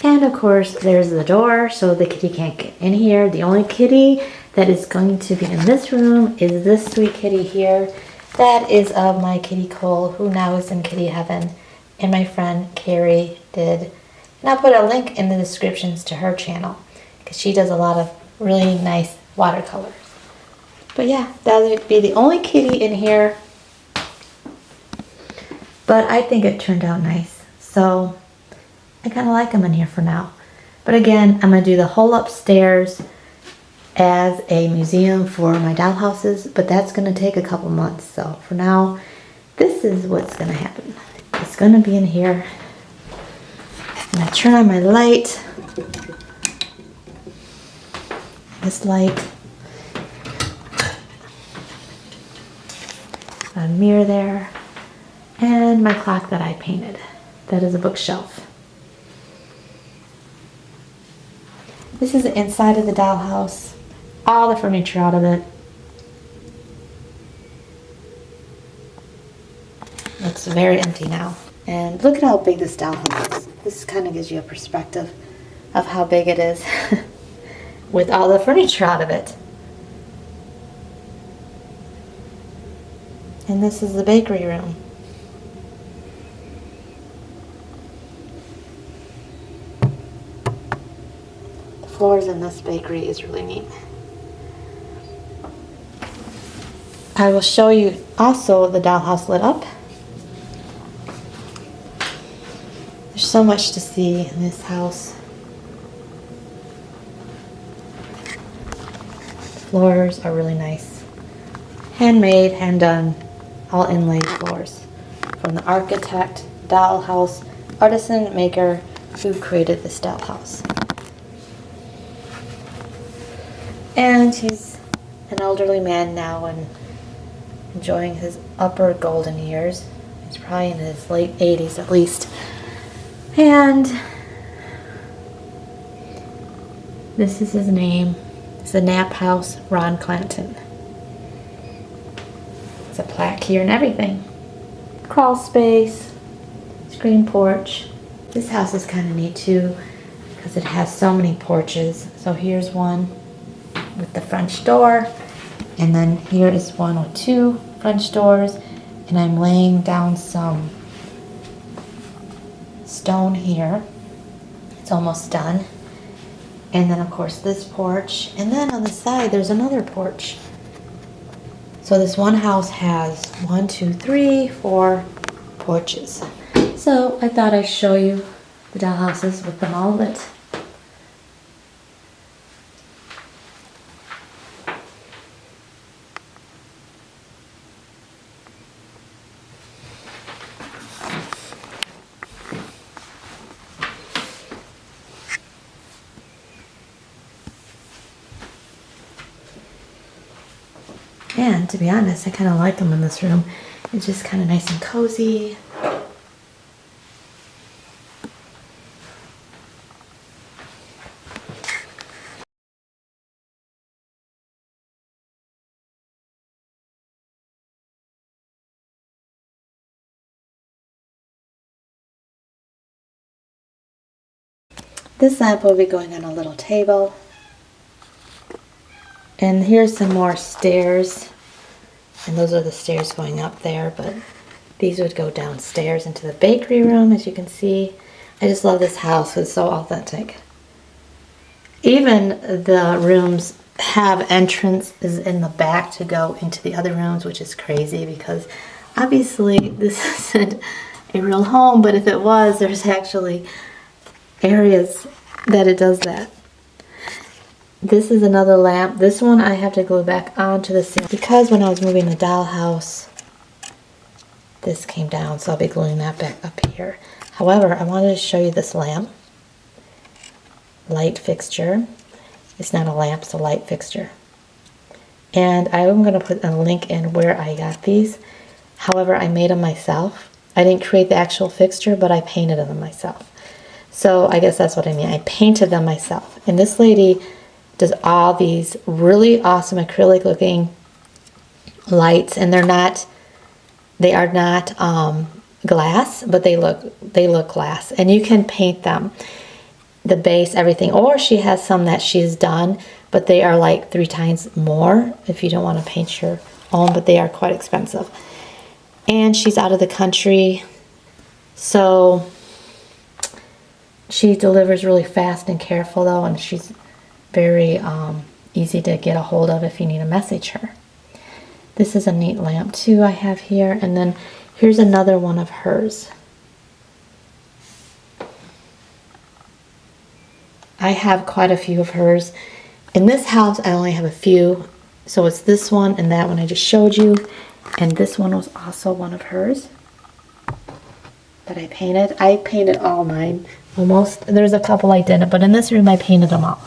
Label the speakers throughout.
Speaker 1: And of course, there's the door, so the kitty can't get in here. The only kitty that is going to be in this room is this sweet kitty here. That is of my kitty Cole, who now is in kitty heaven. And my friend Carrie did. And I'll put a link in the descriptions to her channel, because she does a lot of really nice watercolors. But yeah, that would be the only kitty in here. But I think it turned out nice. So I kind of like them in here for now. But again, I'm going to do the whole upstairs as a museum for my dollhouses, but that's going to take a couple months. So for now, this is what's going to happen. It's going to be in here. I'm going to turn on my light. This light. A mirror there. And my clock that I painted. That is a bookshelf. This is the inside of the dollhouse. All the furniture out of it. Looks very empty now. And look at how big this dollhouse is. This kind of gives you a perspective of how big it is with all the furniture out of it. And this is the bakery room. The floors in this bakery is really neat. I will show you also the dollhouse lit up. There's so much to see in this house. The floors are really nice. Handmade, hand done, all inlaid floors. From the architect, dollhouse, artisan maker who created this dollhouse. And he's an elderly man now and enjoying his upper golden years. He's probably in his late 80s at least. And this is his name. It's the Nap House, Ron Clanton. It's a plaque here and everything. Crawl space, screen porch. This house is kind of neat too because it has so many porches. So here's one with the French door. And then here is one with two French doors, and I'm laying down some stone here. It's almost done. And then of course this porch, and then on the side there's another porch. So this one house has 1, 2, 3, 4 porches. So I thought I'd show you the dollhouses with them all lit. And to be honest, I kind of like them in this room. It's just kind of nice and cozy. This lamp will be going on a little table. And here's some more stairs. And those are the stairs going up there, but these would go downstairs into the bakery room, as you can see. I just love this house. It's so authentic. Even the rooms have entrances in the back to go into the other rooms, which is crazy because obviously this isn't a real home, but if it was, there's actually areas that it does that. This is another lamp. This one I have to glue back onto the ceiling because when I was moving the dollhouse, this came down, so I'll be gluing that back up here. However, I wanted to show you this lamp. Light fixture. It's not a lamp, it's a light fixture. And I'm going to put a link in where I got these. However, I made them myself. I didn't create the actual fixture, but I painted them myself. So I guess that's what I mean. I painted them myself. And this lady does all these really awesome acrylic looking lights, and they are not glass, but they look glass, and you can paint them. the base, everything. Or she has some that she's done, but they are like 3 times more if you don't want to paint your own, but they are quite expensive. And she's out of the country, so she delivers really fast and careful though, and she's very easy to get a hold of if you need to message her. This is a neat lamp too I have here, and then here's another one of hers. I have quite a few of hers. In this house I only have a few, so it's this one and that one I just showed you, and this one was also one of hers that I painted. I painted all mine, almost. There's a couple I didn't, but in this room I painted them all.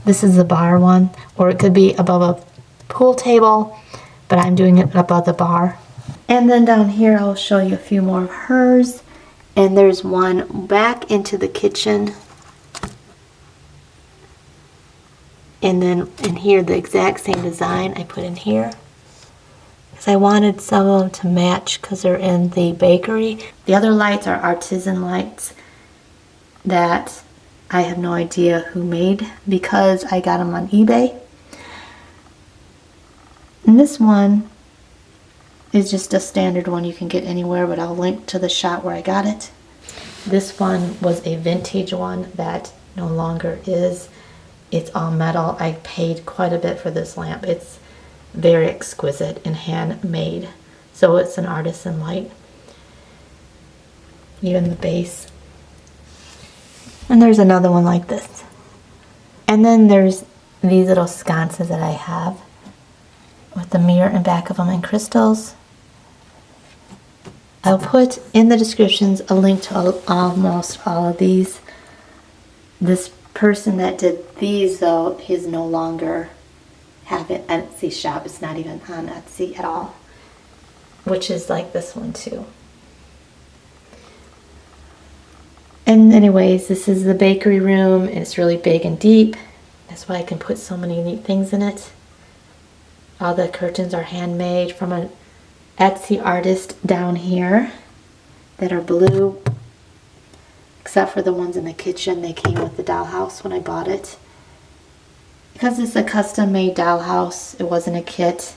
Speaker 1: This is the bar one, or it could be above a pool table, but I'm doing it above the bar. And then down here I'll show you a few more of hers, and there's one back into the kitchen. And then in here, the exact same design I put in here. Because I wanted some of them to match because they're in the bakery. The other lights are artisan lights that I have no idea who made because I got them on eBay. And this one is just a standard one you can get anywhere, but I'll link to the shop where I got it. This one was a vintage one that no longer is. It's all metal. I paid quite a bit for this lamp. It's very exquisite and handmade. So it's an artisan light. Even the base. And there's another one like this. And then there's these little sconces that I have with the mirror and back of them in crystals. I'll put in the descriptions a link to almost all of these. This person that did these though, he's no longer have an Etsy shop. It's not even on Etsy at all, which is like this one too. And anyways, this is the bakery room, and it's really big and deep. That's why I can put so many neat things in it. All the curtains are handmade from an Etsy artist down here that are blue. Except for the ones in the kitchen, they came with the dollhouse when I bought it. Because it's a custom-made dollhouse, it wasn't a kit,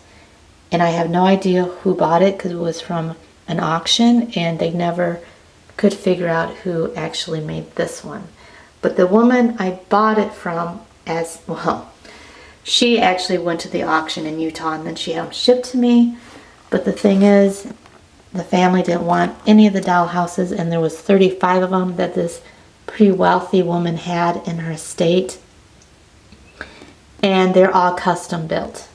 Speaker 1: and I have no idea who bought it because it was from an auction, and they never could figure out who actually made this one. But the woman I bought it from, she actually went to the auction in Utah, and then she had them shipped to me. But the thing is, the family didn't want any of the dollhouses, and there was 35 of them that this pretty wealthy woman had in her estate. And they're all custom built.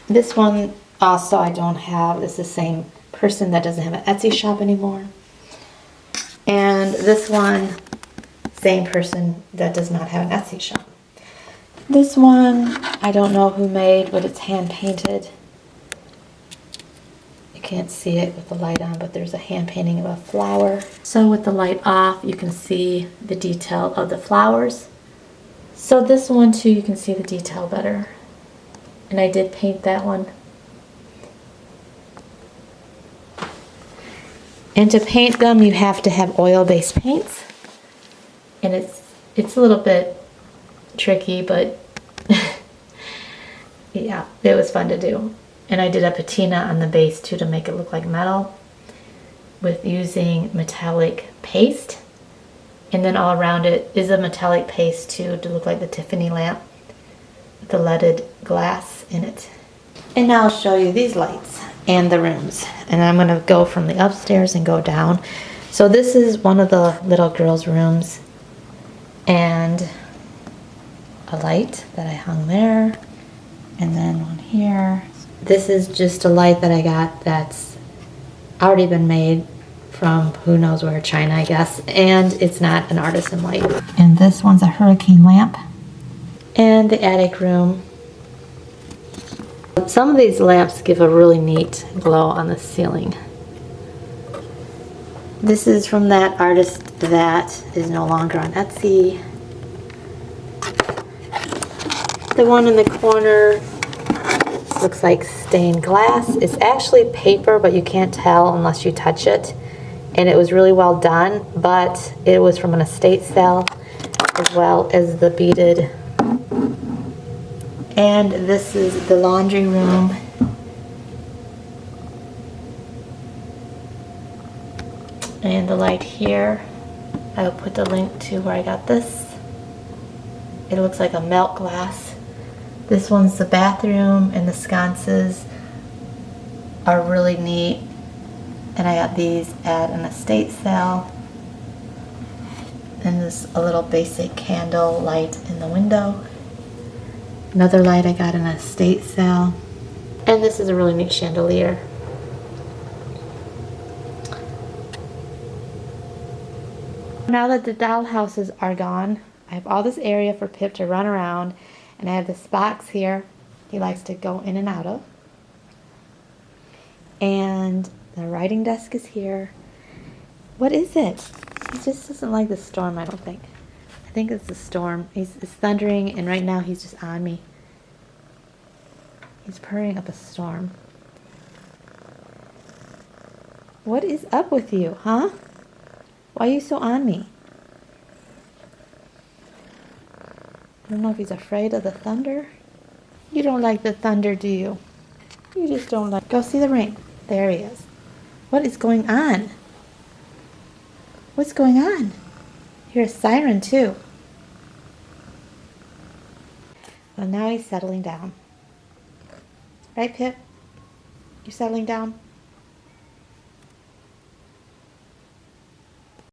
Speaker 1: This one also I don't have. It's the same person that doesn't have an Etsy shop anymore. And this one, same person that does not have an Etsy shop. This one, I don't know who made, but it's hand painted. Can't see it with the light on, but there's a hand painting of a flower. So with the light off, you can see the detail of the flowers. So this one too, you can see the detail better. And I did paint that one. And to paint them, you have to have oil-based paints. And it's a little bit tricky, but yeah, it was fun to do. And I did a patina on the base too to make it look like metal with using metallic paste. And then all around it is a metallic paste too to look like the Tiffany lamp with the leaded glass in it. And now I'll show you these lights and the rooms. And I'm going to go from the upstairs and go down. So this is one of the little girls' rooms. And a light that I hung there. And then one here. This is just a light that I got that's already been made from who knows where, China, I guess. And it's not an artisan light. And this one's a hurricane lamp. And the attic room. Some of these lamps give a really neat glow on the ceiling. This is from that artist that is no longer on Etsy. The one in the corner looks like stained glass. It's actually paper, but you can't tell unless you touch it. and it was really well done, but it was from an estate sale as well as the beaded. And this is the laundry room. And the light here, I'll put the link to where I got this. It looks like a melt glass. This one's the bathroom, and the sconces are really neat. And I got these at an estate sale. And this a little basic candle light in the window. Another light I got in an estate sale. And this is a really neat chandelier. Now that the dollhouses are gone, I have all this area for Pip to run around, and I have this box here he likes to go in and out of. And the writing desk is here. What is it? He just doesn't like the storm, I don't think. I think it's the storm. It's thundering, and right now he's just on me. He's purring up a storm. What is up with you, huh? Why are you so on me? I don't know if he's afraid of the thunder. You don't like the thunder, do you? You just don't like... Go see the rain. There he is. What is going on? What's going on? You're a siren, too. Well, now he's settling down. Right, Pip? You settling down?